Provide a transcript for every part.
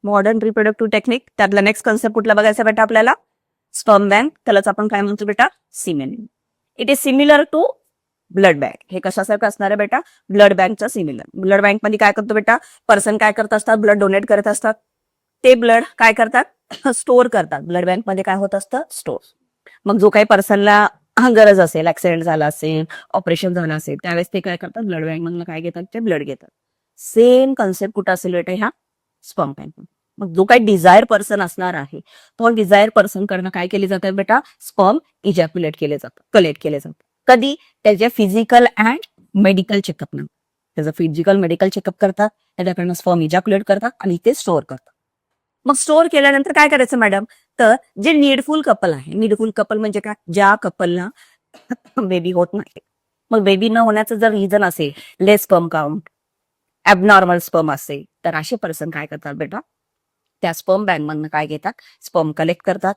Modern reproductive technique. त्यातला next concept कुठला बघायचा बेटा आपल्याला? Sperm bank. त्यालाच आपण काय म्हणतो बेटा? Semen. It is similar to blood bank. हे कशासारखं असणार आहे बेटा? ब्लड बँकचं सिमिलर. ब्लड बँक मध्ये काय करतो बेटा? पर्सन काय करत असतात? ब्लड डोनेट करत असतात. ते ब्लड काय करतात? स्टोअर करतात. ब्लड बँक मध्ये काय होत असतं? स्टोअर. मग जो काही पर्सनला गरज असेल, ऍक्सिडेंट झाला असेल, ऑपरेशन झालं असेल, त्यावेळेस ते काय करतात? ब्लड बँक मधून काय घेतात? ते ब्लड घेतात. सेम कन्सेप्ट कुठं असेल बेटा? ह्या स्पर्म बँक. मग जो काही डिझायर पर्सन असणार आहे, तो डिझायर पर्सन कडनं काय केले जातात बेटा? स्पर्म इजॅक्युलेट केले जातात, कलेक्ट केले जातात. कधी? त्याच्या फिजिकल अँड मेडिकल चेकअप न. त्याचं फिजिकल मेडिकल चेकअप करतात, त्याच्याकडनं स्पर्म इजॅक्युलेट करतात आणि ते स्टोअर करतात. मग स्टोअर केल्यानंतर काय करायचं मॅडम? तर जे नीडफुल कपल आहे, नीडफुल कपल म्हणजे काय? ज्या कपलला बेबी होत नाही. मग बेबी न होण्याचं जर रिझन असेल, लेस स्पर्म काउंट, ऍबनॉर्मल स्पर्म असेल, तर असे पर्सन काय करतात बेटा? त्या स्पर्म बँक मधनं काय घेतात? स्पर्म कलेक्ट करतात.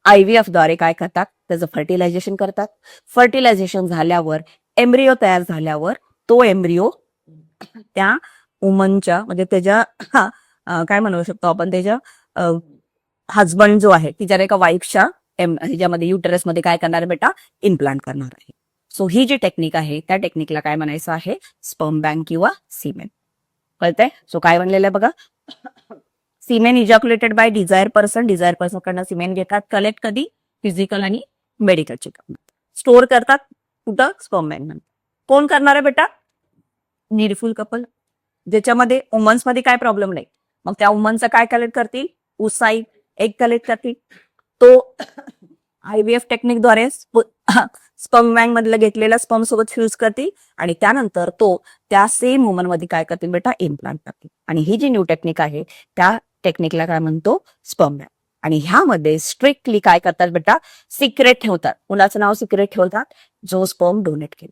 IVF द्वारे काय करतात? त्याचं फर्टिलायझेशन करतात. फर्टिलायझेशन झाल्यावर एम्ब्रिओ तयार झाल्यावर तो एम्ब्रिओ त्या वुमनच्या म्हणजे त्याच्या काय म्हणू शकतो आपण, त्याच्या हजबंड जो आहे तिच्या एका वाईफच्या ह्याच्यामध्ये युटरस मध्ये काय करणार आहे बेटा? इम्प्लांट करणार आहे. सो ही जी टेक्निक आहे त्या टेक्निकला काय म्हणायचं आहे? स्पर्म बँक किंवा सीमेन. कळतंय? सो काय बनलेलं आहे बघा? Semen ejaculated by desire person. Desire person कडनं सीमेन घेतात. कलेक्ट कधी? फिजिकल आणि मेडिकल चेकअप. स्टोअर करतात कुठं? स्पर्म बँक मध्ये. कोण करणार आहे बेटा? नीडफुल कपल, ज्याच्यामध्ये वुमन्स मध्ये काय प्रॉब्लेम नाही. मग त्या वुमनचं काय कलेक्ट करतील? उसाईट, एग कलेक्ट करतील. तो IVF टेक्निकद्वारे स्पर्म बँक मधलं घेतलेल्या स्पर्म सोबत फ्यूज करतील आणि त्यानंतर तो त्या सेम वुमन मध्ये काय करतील बेटा? इम्प्लांट करतील. आणि ही जी न्यू टेक्निक आहे त्या टेक्निकला काय म्हणतो? Sperm bank. आणि ह्यामध्ये स्ट्रिक्टली काय करतात बेटा? सिक्रेट ठेवतात. मुलाचं नाव सिक्रेट ठेवतात, जो स्पर्म डोनेट केले.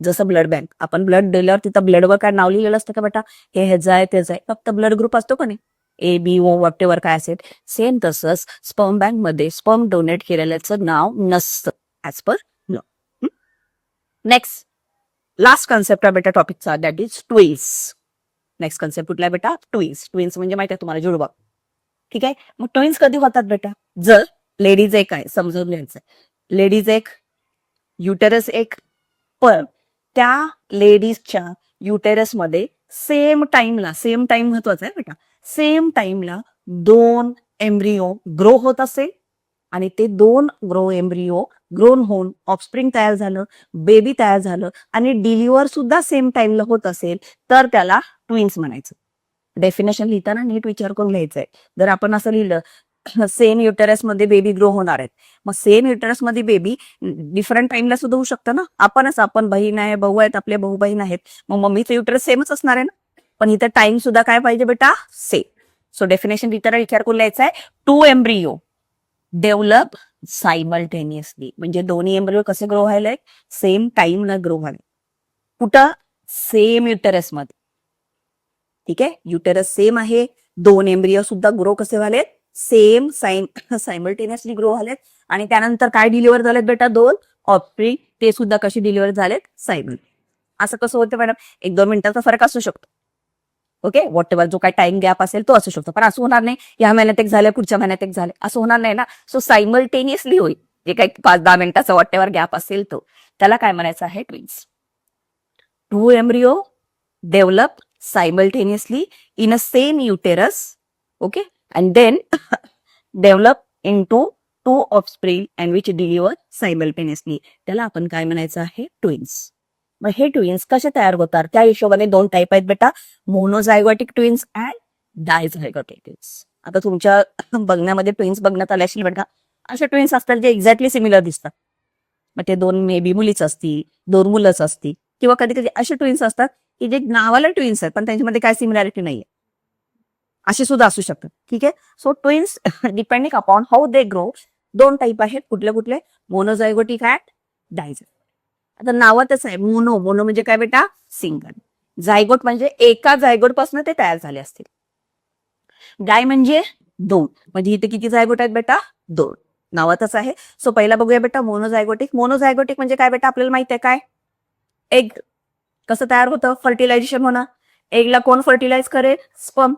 जसं ब्लड बँक, आपण ब्लड दिल्यावर तिथं ब्लडवर काय नाव लिहिलेलं असतं का बेटा? हे ह्याचं आहे, त्याचं आहे. फक्त ब्लड ग्रुप असतो का नाही? ABO वॉटेवर काय असेल. सेम तसंच स्पर्म बँक मध्ये स्पर्म डोनेट केलेल्याचं नाव नसतं as per law. Next last concept आहे बेटा टॉपिकचा, that is twins. Next concept कुठला आहे बेटा? ट्विन्स. ट्विन्स म्हणजे माहिती आहे तुम्हाला? जुळवा. ठीक आहे. मग ट्विन्स कधी होतात बेटा? जर लेडीज एक आहे, समजून घ्यायचं, लेडीज एक, युटेरस एक, पण त्या लेडीजच्या युटेरसमध्ये सेम टाइमला, सेम टाइम महत्वाचा आहे बेटा, सेम टाइमला 2 एम्ब्रिओ ग्रो होत असेल आणि ते 2 एम्ब्रिओ ग्रोन होऊन ऑफस्प्रिंग तयार झालं, बेबी तयार झालं आणि डिलिव्हर सुद्धा सेम टाइमला होत असेल, तर त्याला ट्विन्स म्हणायचं. डेफिनेशन लिहिताना नीट विचार करून लिहायचंय. जर आपण असं लिहिलं सेम युटेरस मध्ये बेबी ग्रो होणार आहेत, मग सेम युटेरस मध्ये बेबी डिफरंट टाइमला सुद्धा होऊ शकतं ना. आपण बहीण आहे, भाऊ आहेत, आपले भाऊ बहीण आहेत, मग मम्मीचं युटेरस सेमच असणार आहे ना. पण इथं टाइम सुद्धा काय पाहिजे बेटा? सेम. सो डेफिनेशन लिहिताना विचार करून लिहायचा आहे, 2 एम्ब्रिओ डेव्हलप सायमल्टेनियसली. म्हणजे दोन्ही एम्ब्रिओ कसे ग्रो व्हायला? सेम टाइमला ग्रो व्हायला. कुठं? सेम युटेरस मध्ये. ठीक आहे. युटेरस सेम आहे, 2 एम्ब्रिओ सुद्धा ग्रो कसे व्हालेत? सेम सायमल्टेनियसली ग्रो झालेत. आणि त्यानंतर काय डिलिव्हर झालेत बेटा? 2 ऑफस्प्रिंग. ते सुद्धा कशी डिलिव्हर झालेत? सायमल. असं कसं होतं मॅडम? 1-2 मिनिटाचा फरक असू शकतो. ओके, व्हॉट एव्हर जो काय टाइम गॅप असेल तो असू शकतो, पण असं होणार नाही या महिन्यात एक झालं पुढच्या महिन्यात एक झालं, असं होणार नाही ना. सो सायमल्टेनियसली होईल. जे काही 5-10 मिनिटाचा व्हॉट एव्हर गॅप असेल तो, त्याला काय म्हणायचं आहे? Twins. 2 embryo develop simultaneously in a same uterus, okay, and then develop into 2 offspring and which deliver simultaneously. त्याला आपण काय म्हणायचं आहे? ट्विन्स. मग हे ट्विन्स कसे तयार होतात? त्या हिशोबाने 2 टाईप आहेत बेटा, मोनोझायगोटिक ट्विन्स अँड डायझायगोटिक ट्विन्स. आता तुमच्या बघण्यामध्ये ट्विन्स बघण्यात आले असेल बेटा, असे ट्विन्स असतात जे एक्झॅक्टली सिमिलर दिसतात. मग ते 2 मे बी मुलीच असतील, 2 मुलंच असतील, किंवा कधी कधी असे ट्विन्स असतात की जे नावाला ट्विन्स आहेत पण त्यांच्यामध्ये काय सिमिलॅरिटी नाहीये, असे सुद्धा असू शकतात. ठीक आहे. So twins depending upon how they grow, 2 type आहेत. कुठले कुठले? मोनोझायगोटिक अँड डायझायगोटिक. आता नावातच आहे मोनो. मोनो म्हणजे काय बेटा? सिंगल. झायगोट म्हणजे एका झायगोट पासून ते तयार झाले असतील. डाय म्हणजे 2. म्हणजे इथे किती झायगोट आहेत बेटा? 2. नावातच आहे. सो पहिला बघूया बेटा मोनोझायगोटिक. मोनोझायगोटिक म्हणजे काय बेटा? आपल्याला माहिती आहे काय? एग कसं तयार होतं? फर्टिलायझेशन होणार. एगला कोण फर्टिलाइज करेल? स्पर्म.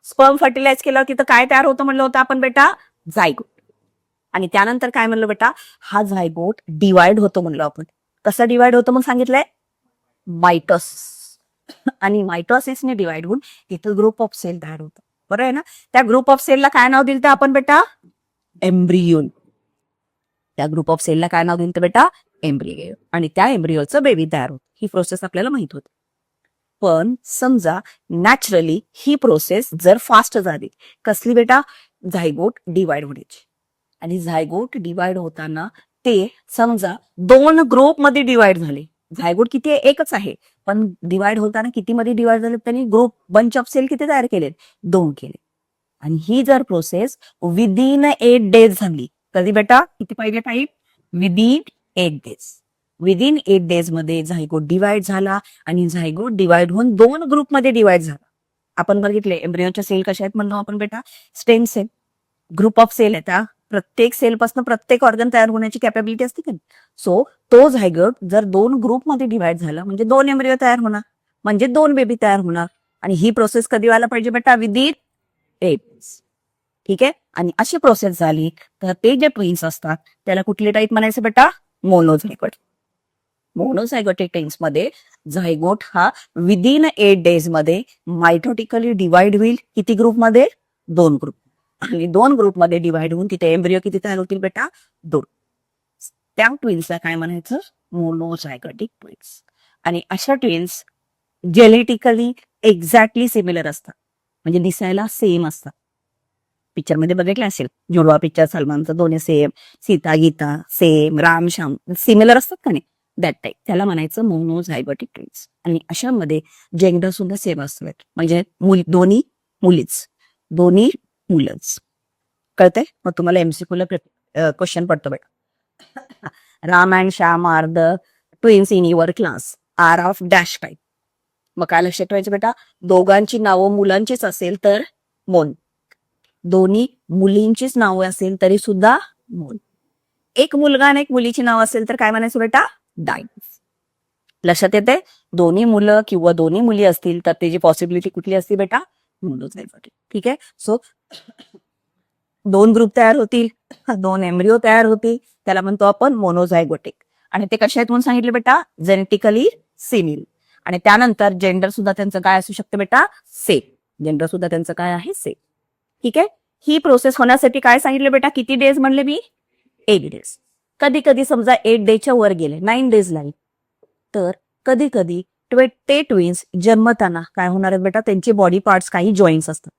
स्पर्म फर्टिलाइज केल्यावर तिथं काय तयार होतं म्हणलं होतं आपण बेटा? झायगोट. आणि त्यानंतर काय म्हणलं बेटा? हा झायगोट डिवाइड होतो म्हणलो आपण. कसं डिवाइड होतं मग सांगितलंय? मायटोसिस. आणि मायटोसिसने डिवाइड होऊन तिथं ग्रुप ऑफ सेल तयार होतं. बरं आहे ना? त्या ग्रुप ऑफ सेलला काय नाव दिलं आपण बेटा? एम्ब्रियोन. त्या ग्रुप ऑफ सेलला काय नाव दिलं बेटा? एम्ब्रियो. आणि त्या एम्ब्रियोचं बेबी तयार होतं. ही प्रोसेस आपल्याला माहित होती. पण समजा नॅचरली ही प्रोसेस जर फास्ट झाली, कसली बेटा? झायगोट डिवाइड होण्याची. आणि झायगोट डिवाइड होताना ते समजा 2 ग्रुप मध्ये डिवाइड झाले. झायगोट किती आहे? एकच आहे. पण डिवाइड होताना किती मध्ये डिवाइड झाले? त्यांनी ग्रुप बंच ऑफ सेल किती तयार केले? 2 केले. आणि ही जर प्रोसेस विदिन 8 डेज झाली, कधी बेटा? किती पाहिजे time? Within 8 days. Within 8 days मध्ये झायगोट डिवाइड झाला आणि झायगोट डिवाइड होऊन 2 ग्रुपमध्ये डिवाइड झाला. आपण बघितले एम्ब्रियोच्या सेल कशा आहेत म्हणलो आपण बेटा? Stem cell. Group of cell आहे. त्या प्रत्येक सेलपासून प्रत्येक ऑर्गन तयार होण्याची कॅपॅबिलिटी असते का? सो तो झायगोट जर 2 ग्रुपमध्ये डिवाइड झाला म्हणजे 2 एम्ब्रियो तयार होणार, म्हणजे 2 बेबी तयार होणार. आणि ही प्रोसेस कधी व्हायला पाहिजे बेटा? Within 8 days. ठीक आहे. आणि अशी प्रोसेस झाली तर ते जे ट्विन्स असतात त्याला कुठले टाईप म्हणायचे बेटा? मोनोझायगोट. मोनोझायगोटिक ट्विन्स मध्ये झायगोट हा विदिन 8 डेज मध्ये मायटोटिकली डिवाइड होईल. किती ग्रुपमध्ये? 2 ग्रुप. आणि 2 ग्रुपमध्ये डिवाइड होऊन तिथे एम्ब्रियो किती तयार होतील बेटा? 2. त्या ट्विन्सला काय म्हणायचं? मोनोझायगोटिक ट्विन्स. आणि अशा ट्विन्स जेनेटिकली एक्झॅक्टली सिमिलर असतात, म्हणजे दिसायला सेम असतात. पिक्चरमध्ये बघितलं असेल, जुडवा पिक्चर सलमानचं, दोन्ही same, Seeta Geeta same, Ram Shyam similar असतात का नाही? That type. त्याला म्हणायचं मोनोझायगोटिक ट्विन्स. आणि अशामध्ये जेंडर सुद्धा सेम असतात, म्हणजे दोन्ही मुलीच, दोन्ही मुलंच. कळतंय? मग तुम्हाला एमसीक्यूला क्वेश्चन पडतो बेटा. Ram and Shyam are the twins in your class are of dash type. मग काय लक्षात ठेवायचं बेटा? दोघांची नावं मुलांचीच असेल तर मोन, दोन्ही मुलींचीच नावं असेल तरी सुद्धा मोन. एक मुलगा आणि एक मुलीची नाव असेल तर काय म्हणायचं बेटा? डायस. लक्षात येते? दोन्ही मुलं किंवा दोन्ही मुली असतील तर त्याची पॉसिबिलिटी कुठली असते बेटा? मोनोझायगोटिक. ठीक आहे. सो 2 ग्रुप तयार होतील, 2 एम्ब्रियो तयार होतील, त्याला म्हणतो आपण मोनोझायगोटिक. आणि ते कशा आहेत म्हणून सांगितले बेटा? Genetically similar. आणि त्यानंतर जेंडर सुद्धा त्यांचं काय असू शकतं बेटा? सेम. जेंडर सुद्धा त्यांचं काय आहे? सेम. ठीक आहे. ही प्रोसेस होण्यासाठी काय सांगितलं बेटा? किती डेज म्हणले मी? 8 डेज. कधी कधी समजा 8 डेजच्या वर गेले, 9 डेज लागले, तर कधी कधी ते ट्विन्स जन्मताना काय होणार आहेत बेटा? त्यांचे बॉडी पार्ट्स काही जॉईंट्स असतात.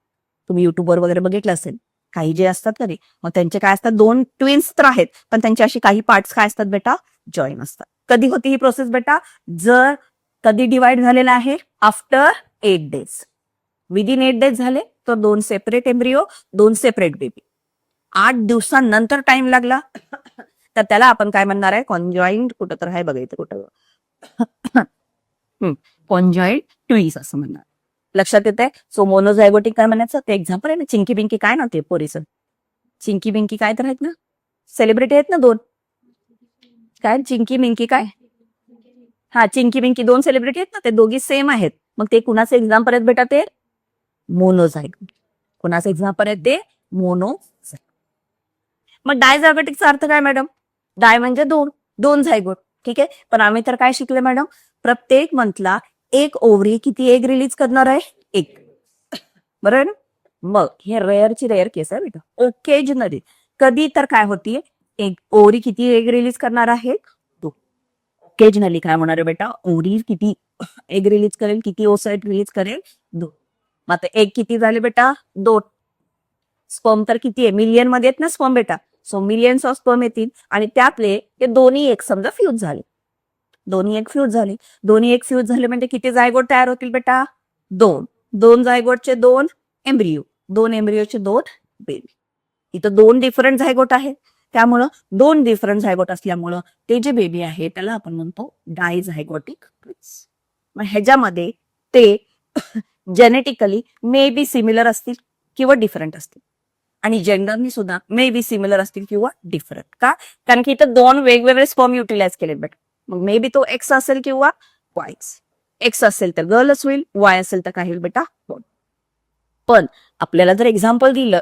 तुम्ही युट्यूबवर वगैरे बघितलं असेल, काही जे असतात तरी मग त्यांचे काय असतात? 2 ट्विन्स तर आहेत पण त्यांचे अशी काही पार्ट्स काय असतात बेटा? जॉईन असतात. कधी होती ही प्रोसेस बेटा? जर कधी डिवाइड झालेला आहे? After 8 days. विदिन 8 डेज झाले तर 2 सेपरेट एम्ब्रियो, 2 सेपरेट बेबी. 8 दिवसांनंतर टाइम लागला तर त्याला आपण काय म्हणणार आहे? कॉन्जॉईंट. कुठं तर आहे बघा इथं कुठं, कॉन्जॉईंट ट्विन्स असं म्हणणार. लक्षात येत आहे? सो मोनोझायगोटिक काय म्हणायचं? ते एक्झाम्पल आहे ना, चिंकी बिंकी. काय ना ते पोरीचं चिंकी बिंकी काय तर आहेत ना, सेलिब्रिटी आहेत ना 2. काय चिंकी बिंकी काय? हा, चिंकी बिंकी 2 सेलिब्रिटी आहेत ना, ते दोघी सेम आहेत. मग ते कुणाचे एक्झाम्पल आहेत बेटा? ते मोनोझायगोटिक. कुणाचे एक्झाम्पल आहेत ते? मोनोझायगोटिक. मग डायझायगोटिकचा अर्थ काय मॅडम? डाय म्हणजे 2 झायगोट. ठीक आहे. पण आम्ही तर काय शिकले मॅडम? प्रत्येक मंथला एक ओव्हरी किती एग रिलीज करणार आहे? 1. बरोबर ना? मग हे रेअरची रेअर केस आहे बेटा. ओकेजनली कधी तर काय होतीये? एक ओव्हरी किती एग रिलीज करणार आहे? 2. ओकेजनली काय होणार आहे बेटा? ओव्हरी किती एग रिलीज करेल? किती ओसाइट रिलीज करेल? 2. मग आता एग किती झाले बेटा? 2. स्पर्म तर किती आहे? मिलियन मध्ये आहेत ना स्पर्म बेटा. सो मिलियन्स ऑफ स्पर्म येतील आणि त्यातले ते दोन्ही एक समजा फ्यूज झाले. दोन्ही एक फ्यूज झाले. दोन्ही एक फ्यूज झाले म्हणजे किती झायगोट तयार होतील बेटा? 2. 2 झायगोटचे 2 एम्ब्रियो, 2 एम्ब्रियोचे 2 बेबी. इथं 2 डिफरंट झायगोट आहेत. त्यामुळं 2 डिफरंट झायगोट असल्यामुळं ते जे बेबी आहे त्याला आपण म्हणतो डायझायगोटिक ट्विन्स. मग ह्याच्यामध्ये ते जेनेटिकली मे बी सिमिलर असतील किंवा डिफरंट असतील. आणि जेंडरनी सुद्धा मे बी सिमिलर असतील किंवा डिफरंट. का? कारण की इथं 2 वेगवेगळे स्पर्म युटिलाइज केलेत बेटा. मग मे बी तो एक्स असेल किंवा वाय. एक्स असेल तर गर्लच होईल, वाय असेल तर काय होईल बेटा? पण आपल्याला जर एक्झाम्पल दिलं,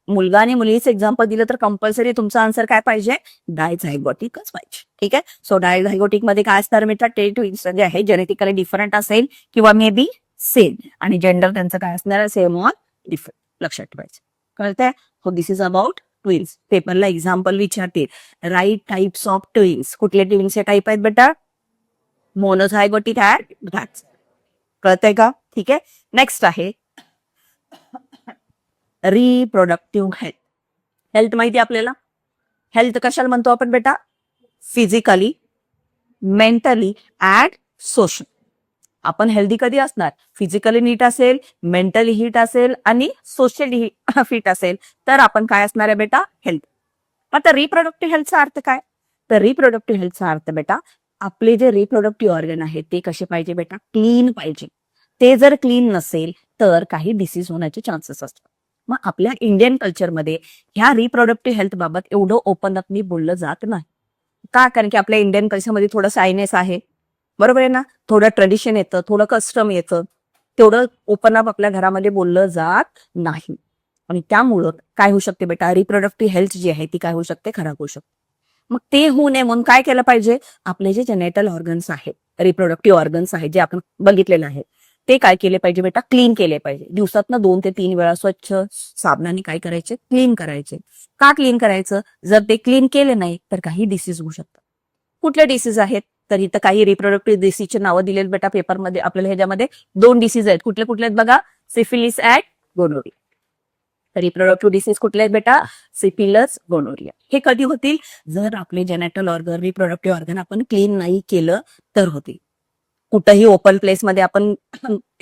मुलगा आणि मुलीचं एक्झाम्पल दिलं, तर कंपल्सरी तुमचा आन्सर काय पाहिजे, डायझायगोटिकच पाहिजे. ठीक आहे. सो डायझायगोटिक मध्ये काय असणार बेटा, ते ट्विन्स जे आहे जेनेटिकली डिफरंट असेल किंवा मे बी सेम, आणि जेंडर त्यांचं काय असणार, सेम ऑर डिफरंट. लक्षात ठेवायचं. कळतंय. हो, दिस इज अबाउट ट्विन्स. पेपरला एक्झाम्पल विचारतील, राईट टाइप्स ऑफ ट्विन्स. कुठले ट्विन्सचे टाईप आहेत बेटा, मोनोझायगोटिक अँड डायझायगोटिक. कळतंय का. ठीक आहे. नेक्स्ट आहे रिप्रोडक्टिव्ह हेल्थ. हेल्थ माहिती आपल्याला, हेल्थ कशाला म्हणतो आपण बेटा, फिजिकली, मेंटली अँड सोशल. आपण हेल्दी कधी असणार, फिजिकली नीट असेल, मेंटली हिट असेल आणि सोशली फिट असेल, तर आपण काय असणार आहे बेटा, हेल्थ. आता रिप्रोडक्टिव्ह हेल्थचा अर्थ काय, तर रिप्रोडक्टिव्ह हेल्थचा अर्थ बेटा, आपले जे रिप्रोडक्टिव्ह ऑर्गन आहेत ते कसे पाहिजे बेटा, क्लीन पाहिजे. ते जर क्लीन नसेल तर काही डिसीज होण्याचे चान्सेस असतात. मग आपल्या इंडियन कल्चरमध्ये ह्या रिप्रोडक्टिव्ह हेल्थ बाबत एवढं ओपन अपनी बोललं जात नाही. का, कारण की आपल्या इंडियन कल्चरमध्ये थोडं सायनेस आहे, बरोबर आहे ना, थोडं ट्रेडिशन येतं, थोडं कस्टम येतं, तेवढं ओपन अप आपल्या घरामध्ये बोललं जात नाही. आणि त्यामुळं काय होऊ शकते बेटा, रिप्रोडक्टिव्ह हेल्थ जी आहे ती काय होऊ शकते, खराब होऊ शकते. मग ते होऊ नये म्हणून काय केलं पाहिजे, आपले जे जेनेटल ऑर्गन्स आहेत, रिप्रोडक्टिव्ह ऑर्गन्स आहेत जे आपण बघितलेले आहेत, ते काय केले पाहिजे बेटा, क्लीन केले पाहिजे. दिवसातनं 2 ते 3 वेळा स्वच्छ साबणाने काय करायचे, क्लीन करायचे. का क्लीन करायचं, जर ते क्लीन केले नाही तर काही डिसीज होऊ शकतात. कुठले डिसीज आहेत, तर इथं काही रिप्रोडक्टिव्ह डिसीजचे नावं दिलेत बेटा पेपरमध्ये आपल्याला. ह्याच्यामध्ये 2 डिसीज आहेत. कुठले कुठले आहेत बघा, syphilis and gonorrhoea. Reproductive disease कुठले आहेत बेटा, सिफिलस, गोनोरिया. हे कधी होतील, जर आपले जेनेटल ऑर्गन, रिप्रोडक्टिव्ह ऑर्गन आपण क्लीन नाही केलं तर होतील. कुठंही ओपन प्लेसमध्ये आपण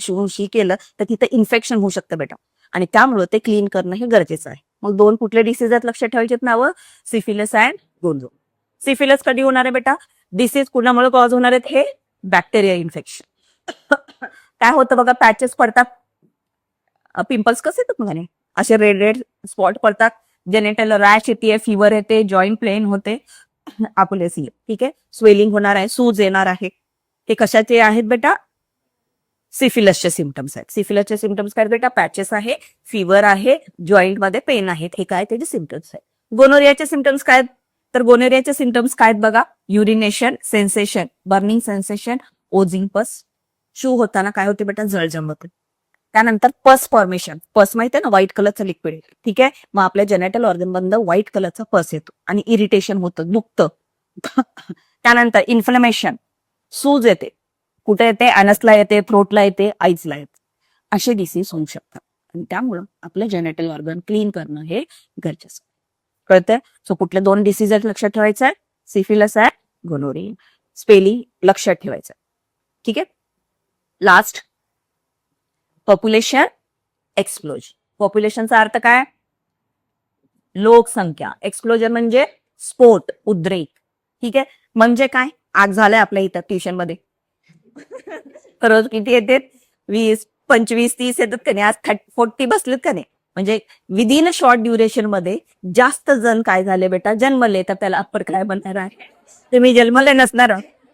शी केलं तर तिथं इन्फेक्शन होऊ शकतं बेटा, आणि त्यामुळं ते क्लीन करणं हे गरजेचं आहे. मग 2 कुठले डिसीज आहेत लक्षात ठेवायचे नावं, सिफिलस अँड गोनोरिया. सिफिलस कधी होणार आहे बेटा, डिसीज कुणामुळे कॉज होणार आहेत, हे बॅक्टेरिया इन्फेक्शन. काय होतं बघा, पॅचेस पडतात, पिंपल्स कसे येतात मग, असे रेड रेड स्पॉट पडतात, जेनेटल रॅश येते, फिवर येते, जॉईंट पेन होते, आपुलेसी. ठीक आहे. स्वेलिंग होणार आहे, सूज येणार आहे. हे कशाचे आहेत बेटा, सिफिलसचे सिम्पटम्स आहेत. सिफिलसचे सिम्पटम्स काय बेटा, पॅचेस आहे, फिवर आहे, जॉईंट मध्ये पेन आहेत, हे काय त्याचे सिम्पटम्स आहेत. गोनोरियाचे सिम्पटम्स काय, तर गोनोरियाचे सिम्पटम्स काय बघा, युरिनेशन सेन्सेशन, बर्निंग सेन्सेशन, ओझिंग पस. शू होताना काय होते बेटा, जळजळ होते. त्यानंतर पस फॉर्मेशन, पस माहिती आहे ना, व्हाईट कलरचं लिक्विड आहे. ठीक आहे. मग आपल्या जेनेटल ऑर्गन मधनं व्हाईट कलरचा पस येतो आणि इरिटेशन होतं, दुखतं. त्यानंतर इन्फ्लमेशन, सूज येते, कुठे येते, अनसला येते, थ्रोटला येते, आईजला येते. असे डिसीज होऊ शकतात. आणि त्यामुळं आपलं जेनेटल ऑर्गन क्लीन करणं हे गरजेचं. कळतंय. सो कुठले 2 डिसीज आहेत लक्षात ठेवायचं आहे, सिफिलस आहे, गोनोरिया. स्पेलिंग लक्षात ठेवायचं. ठीक आहे. Last, population explosion. पॉप्युलेशनचा अर्थ काय, लोकसंख्या. एक्सप्लोजन म्हणजे स्फोट, उद्रेक. ठीक आहे. म्हणजे काय, आज झालंय आपल्या इथं ट्युशन मध्ये रोज किती येतात, 20, 25, 30 येतात का नाही, आज 40 बसलेत का नाही. म्हणजे विदिन अ शॉर्ट ड्युरेशन मध्ये जास्त जण काय झाले बेटा, जन्मले, तर त्याला अप्पर काय बनणार आहे, तुम्ही जन्मले नसणार,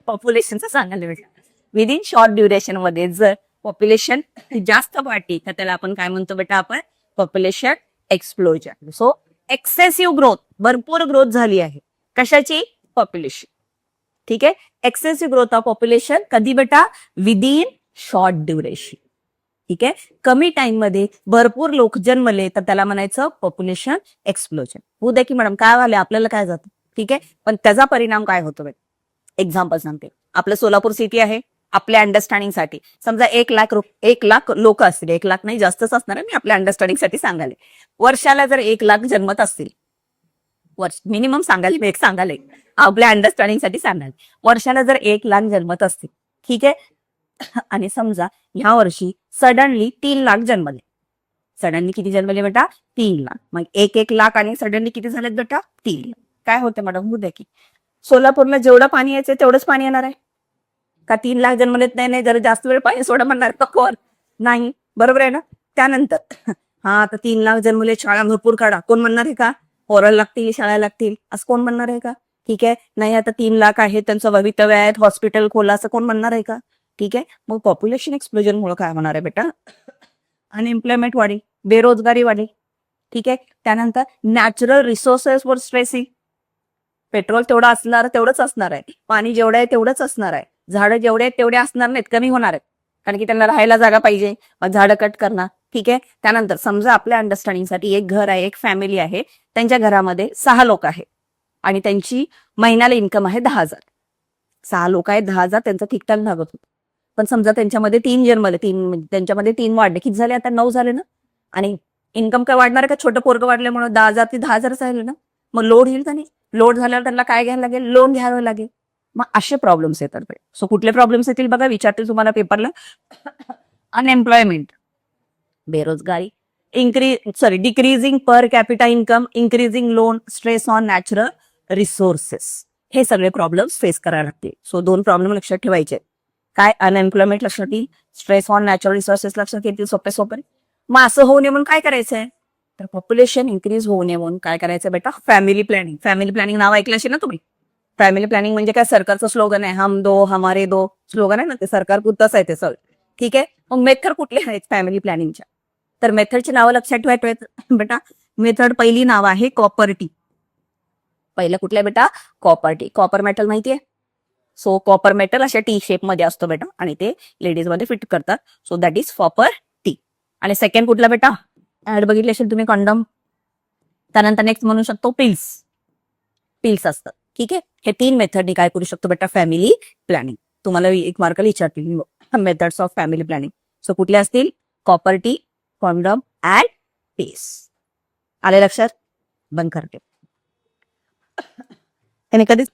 पॉप्युलेशनचं सांगायला बेटा. विदिन शॉर्ट ड्युरेशन मध्ये जर पॉप्युलेशन जास्त वाढली तर त्याला आपण काय म्हणतो बेटा, आपण population explosion. So excessive growth, भरपूर ग्रोथ झाली आहे कशाची, पॉप्युलेशन. ठीक आहे. एक्सेसिव्ह ग्रोथ ऑफ पॉप्युलेशन कधी बेटा, विदिन शॉर्ट ड्युरेशन. ठीक आहे. कमी टाइम मध्ये भरपूर लोक जन्मले तर त्याला म्हणायचं पॉप्युलेशन एक्सप्लोजन. होऊ द्या की मॅडम, काय झाले आपल्याला काय जातं. ठीक आहे. पण त्याचा परिणाम काय होतो, एक्झाम्पल सांगते. आपलं सोलापूर सिटी आहे, आपल्या अंडरस्टँडिंगसाठी समजा 1 लाख लोक असतील, 1 लाख नाही जास्तच असणार आहे, मी आपल्या अंडरस्टँडिंगसाठी सांगाले. वर्षाला जर 1 लाख जन्मत असतील, वर्ष मिनिमम सांगायला, मी एक सांगाले आपल्या अंडरस्टँडिंगसाठी सांगाल, वर्षाला जर 1 लाख जन्मत असतील, ठीक आहे, आणि समजा ह्या वर्षी सडनली 3 लाख जन्मले. सडनली किती जन्मले बेटा, 3 लाख. मग 1 लाख आणि सडनली किती झालेत बेटा, 3 लाख. काय होतं मॅडम, होऊ द्या की, सोलापूरला जेवढं पाणी यायचं तेवढंच पाणी येणार आहे का, 3 लाख जन्मलेत, नाही जर जास्त वेळ पाणी सोडा म्हणणार तर कोण नाही, बरोबर आहे ना. त्यानंतर हा आता 3 लाख जन्मले, शाळा भरपूर काढा, कोण म्हणणार आहे का, पोरं लागतील, शाळा लागतील, असं कोण म्हणणार आहे का. ठीक आहे. नाही आता 3 लाख आहे, त्यांचं भवितव्य आहे, हॉस्पिटल खोला, असं कोण म्हणणार आहे का. ठीक आहे. मग पॉप्युलेशन एक्सप्लोजन मुळे काय होणार आहे बेटा, अनएम्प्लॉयमेंट वाढी. बेरोजगारी वाढेल. ठीक आहे. त्यानंतर नॅचरल रिसोर्सेसवर स्ट्रेस येईल. पेट्रोल तेवढंच असणार आहे. पाणी जेवढं आहे तेवढंच असणार आहे. झाडं जेवढे आहेत तेवढे असणार नाहीत, कमी होणार आहेत. कारण की त्यांना राहायला जागा पाहिजे, मग झाडं कट करणार. ठीक आहे. त्यानंतर समजा आपल्या अंडरस्टँडिंगसाठी एक घर आहे, एक फॅमिली आहे, त्यांच्या घरामध्ये 6 लोक आहेत आणि त्यांची महिन्याला इन्कम आहे 10,000. 6 लोक आहेत, 10,000 त्यांचं ठीकठाक भागत होतं. पण समजा त्यांच्यामध्ये 3 जन्मले, त्यांच्यामध्ये 3 वाढले, किती झाले आता? 9 झाले ना. आणि इन्कम काय वाढणार आहे का? छोटं पोरगं वाढल्यामुळे 10,000 ते 10,000 झाले ना. मग लोड येईल का नाही? लोड झाल्यावर त्यांना काय घ्यायला लागेल? लोन घ्यावं लागेल. मग असे प्रॉब्लेम्स येतात. सो कुठले प्रॉब्लेम्स येतील बघा, विचारतील तुम्हाला पेपरला. अनएम्प्लॉयमेंट, बेरोजगारी, decreasing per capita income, increasing loan, stress on natural resources, हे सगळे प्रॉब्लेम्स फेस करायला लागतील. सो 2 प्रॉब्लेम लक्षात ठेवायचे. काय? अनएम्प्लॉयमेंट लक्षात येईल, स्ट्रेस ऑन नॅचरल रिसोर्सेस लक्षात येतील. सोपे. मग असं होऊ नये म्हणून काय करायचंय? तर पॉप्युलेशन इन्क्रीज होऊ नये म्हणून काय करायचं बेटा? फॅमिली प्लॅनिंग नाव ऐकलं असेल ना तुम्ही. फॅमिली प्लॅनिंग म्हणजे काय? सरकारचं स्लोगन आहे, हम दो हमारे दो स्लोगन आहे ना, ते सरकार पुरतच आहे ते सगळं. ठीक आहे. मग मेथड कुठले आहेत फॅमिली प्लॅनिंगच्या? तर मेथडची नावं लक्षात ठेवायचं बेटा. मेथड पहिली नाव आहे कॉपर्टी. पहिलं कुठलं आहे बेटा? कॉपर्टी. कॉपर मेटल माहितीये? सो कॉपर मेटल अशा टी शेप मध्ये असतो बेटा आणि ते लेडीज मध्ये फिट करतात. So that is copper T. आणि सेकंड कुठला बेटा? ऍड बघितले असेल तुम्ही, कंडम. त्यानंतर नेक्स्ट म्हणू शकतो पिल्स असतात. ठीक आहे. हे 3 मेथडनी काय करू शकतो बेटा? Family planning. तुम्हाला 1 मार्काला विचारतील methods of family planning. So कुठले असतील? Copper T, condom and pills. आले लक्षात? बंद करते. त्याने कधीच